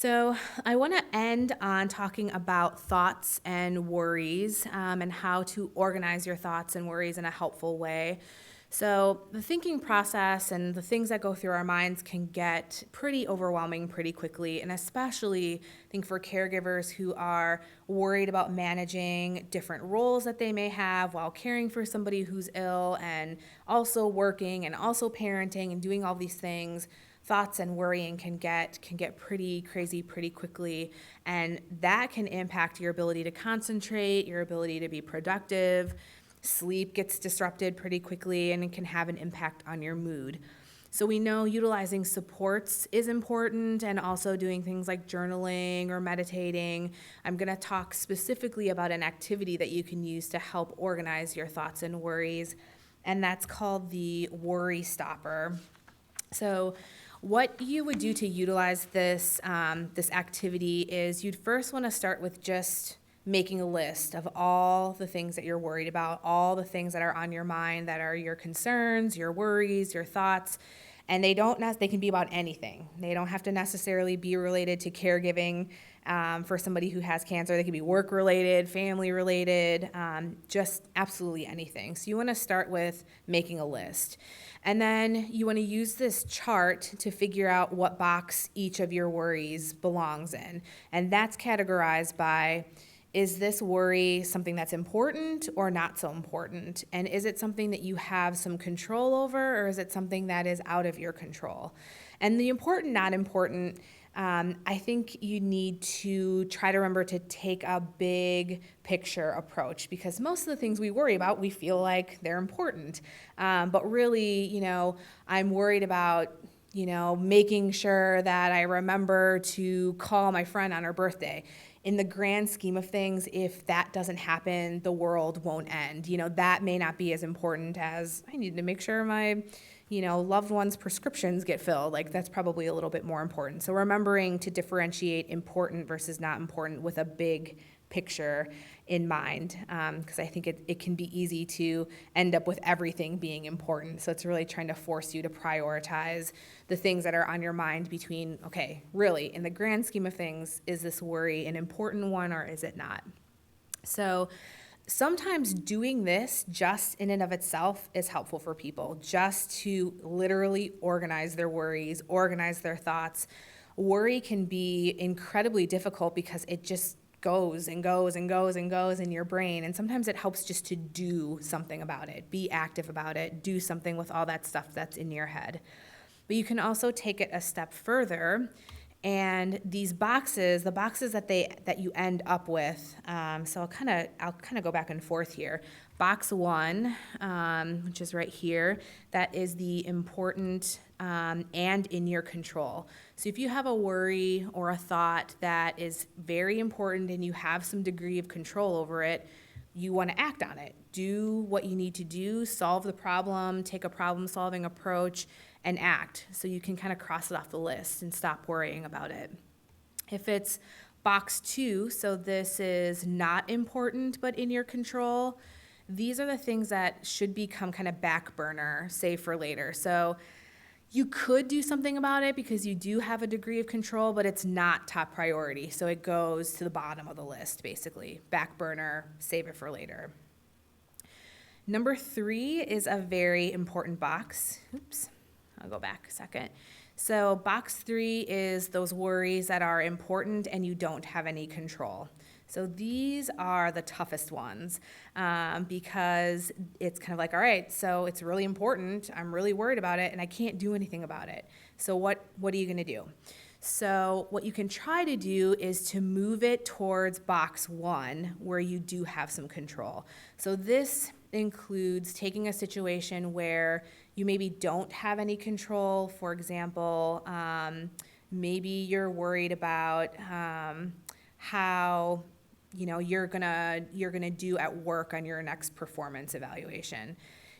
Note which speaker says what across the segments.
Speaker 1: So, I want to end on talking about thoughts and worries and how to organize your thoughts and worries in a helpful way. So, the thinking process and the things that go through our minds can get pretty overwhelming pretty quickly, and especially, I think, for caregivers who are worried about managing different roles that they may have while caring for somebody who's ill and also working and also parenting and doing all these things. Thoughts and worrying can get pretty crazy pretty quickly, and that can impact your ability to concentrate, your ability to be productive. Sleep gets disrupted pretty quickly, and it can have an impact on your mood. So we know utilizing supports is important, and also doing things like journaling or meditating. I'm going to talk specifically about an activity that you can use to help organize your thoughts and worries, and that's called the worry stopper. So what you would do to utilize this activity is you'd first want to start with just making a list of all the things that you're worried about, all the things that are on your mind that are your concerns, your worries, your thoughts. And they can be about anything. They don't have to necessarily be related to caregiving for somebody who has cancer. They can be work related, family related, just absolutely anything. So you want to start with making a list. And then you want to use this chart to figure out what box each of your worries belongs in. And that's categorized by, is this worry something that's important or not so important? And is it something that you have some control over, or is it something that is out of your control? And the important, not important, I think you need to try to remember to take a big picture approach, because most of the things we worry about, we feel like they're important. But really, I'm worried about, making sure that I remember to call my friend on her birthday. In the grand scheme of things, if that doesn't happen, the world won't end. That may not be as important as I need to make sure my loved one's prescriptions get filled. Like, that's probably a little bit more important. So remembering to differentiate important versus not important with a big picture in mind, because I think it can be easy to end up with everything being important. So it's really trying to force you to prioritize the things that are on your mind between, okay, really, in the grand scheme of things, is this worry an important one or is it not? So sometimes doing this just in and of itself is helpful for people, just to literally organize their worries, organize their thoughts. Worry can be incredibly difficult because it just goes and goes and goes and goes in your brain. And sometimes it helps just to do something about it, be active about it, do something with all that stuff that's in your head. But you can also take it a step further. And these boxes, the boxes that you end up with, so I'll kind of go back and forth here. Box 1, which is right here, that is the important and in your control. So if you have a worry or a thought that is very important and you have some degree of control over it, you want to act on it. Do what you need to do, solve the problem, take a problem-solving approach, and act, so you can kind of cross it off the list and stop worrying about it. If it's box 2, so this is not important but in your control, these are the things that should become kind of back burner, save for later. So you could do something about it because you do have a degree of control, but it's not top priority. So it goes to the bottom of the list, basically. Back burner, save it for later. Number 3 is a very important box. I'll go back a second. So box 3 is those worries that are important and you don't have any control. So these are the toughest ones because it's kind of like, all right, so it's really important. I'm really worried about it and I can't do anything about it. So what are you going to do? So what you can try to do is to move it towards box 1 where you do have some control. So this includes taking a situation where you maybe don't have any control. For example, maybe you're worried about how you're gonna do at work on your next performance evaluation.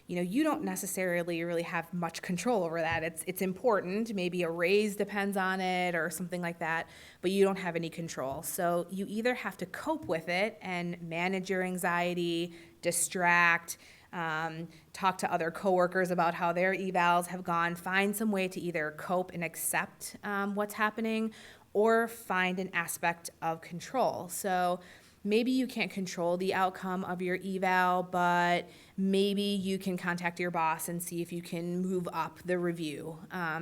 Speaker 1: You don't necessarily really have much control over that. It's important. Maybe a raise depends on it or something like that, but you don't have any control. So you either have to cope with it and manage your anxiety, distract, talk to other coworkers about how their evals have gone, find some way to either cope and accept what's happening, or find an aspect of control. So maybe you can't control the outcome of your eval, but maybe you can contact your boss and see if you can move up the review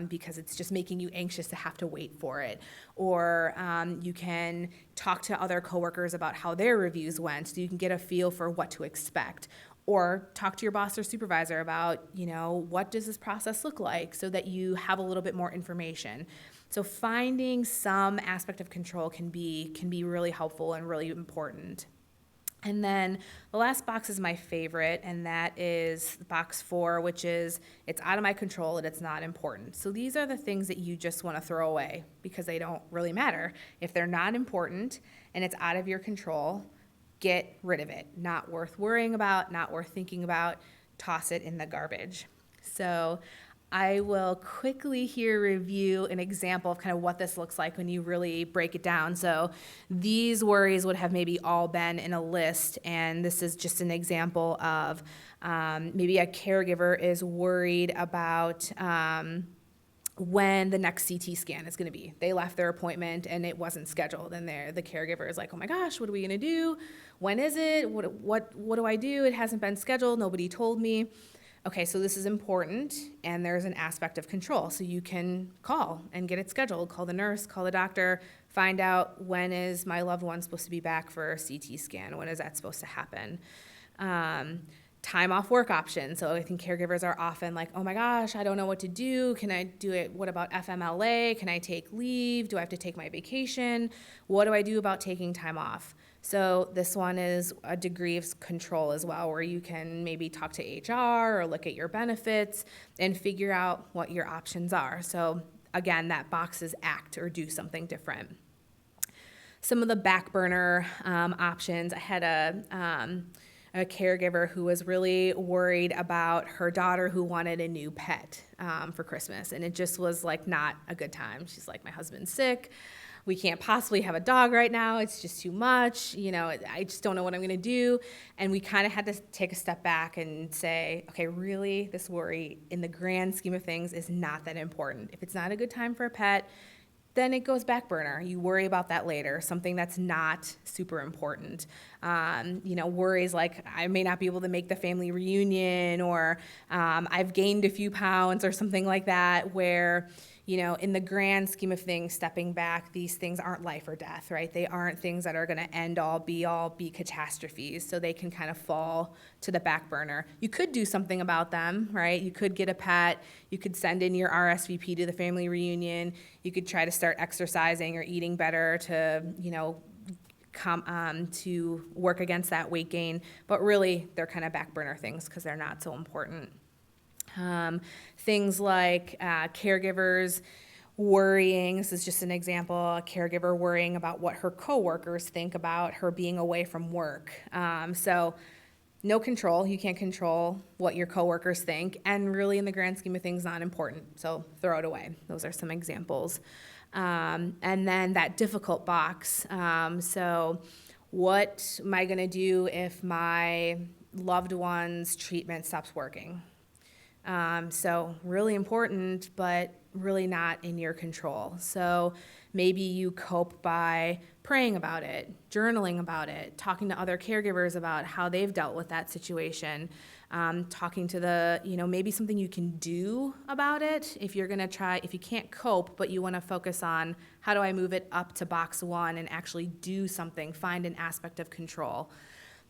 Speaker 1: because it's just making you anxious to have to wait for it. Or you can talk to other coworkers about how their reviews went so you can get a feel for what to expect. Or talk to your boss or supervisor about, what does this process look like so that you have a little bit more information. So finding some aspect of control can be really helpful and really important. And then the last box is my favorite, and that is box 4, which is it's out of my control and it's not important. So these are the things that you just want to throw away because they don't really matter. If they're not important and it's out of your control, get rid of it. Not worth worrying about, not worth thinking about, toss it in the garbage. So I will quickly here review an example of kind of what this looks like when you really break it down. So these worries would have maybe all been in a list, and this is just an example of maybe a caregiver is worried about when the next CT scan is going to be. They left their appointment and it wasn't scheduled, and the caregiver is like, oh my gosh, what are we going to do? When is it? What do I do? It hasn't been scheduled. Nobody told me. Okay, so this is important, and there's an aspect of control. So you can call and get it scheduled. Call the nurse, call the doctor, find out when is my loved one supposed to be back for a CT scan? When is that supposed to happen? Time off work option. So I think caregivers are often like, oh my gosh, I don't know what to do. Can I do it? What about FMLA? Can I take leave? Do I have to take my vacation? What do I do about taking time off? So this one is a degree of control as well, where you can maybe talk to HR or look at your benefits and figure out what your options are. So again, that box is act or do something different. Some of the back burner options, I had a caregiver who was really worried about her daughter who wanted a new pet for Christmas, and it just was like not a good time. She's like, my husband's sick. We can't possibly have a dog right now. It's just too much. I just don't know what I'm going to do. And we kind of had to take a step back and say, okay, really, this worry in the grand scheme of things is not that important. If it's not a good time for a pet, then it goes back burner. You worry about that later, something that's not super important. Worries like I may not be able to make the family reunion, or I've gained a few pounds or something like that, where in the grand scheme of things, stepping back, these things aren't life or death, right? They aren't things that are going to end all, be catastrophes. So they can kind of fall to the back burner. You could do something about them, right? You could get a pet. You could send in your RSVP to the family reunion. You could try to start exercising or eating better to, to work against that weight gain. But really, they're kind of back burner things because they're not so important. Things like caregivers worrying. This is just an example, a caregiver worrying about what her coworkers think about her being away from work. So no control. You can't control what your coworkers think, and really in the grand scheme of things, not important. So throw it away. Those are some examples. And then that difficult box. So what am I going to do if my loved one's treatment stops working? So really important, but really not in your control. So maybe you cope by praying about it, journaling about it, talking to other caregivers about how they've dealt with that situation, talking to maybe something you can do about it if you're going to try, if you can't cope, but you want to focus on how do I move it up to box 1 and actually do something, find an aspect of control.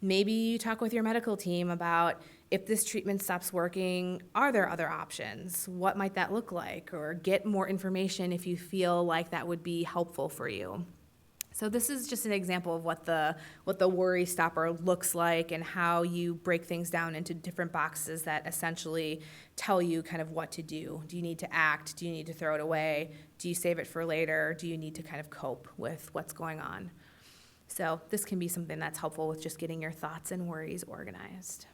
Speaker 1: Maybe you talk with your medical team about if this treatment stops working, are there other options? What might that look like? Or get more information if you feel like that would be helpful for you. So this is just an example of what the worry stopper looks like and how you break things down into different boxes that essentially tell you kind of what to do. Do you need to act? Do you need to throw it away? Do you save it for later? Do you need to kind of cope with what's going on? So this can be something that's helpful with just getting your thoughts and worries organized.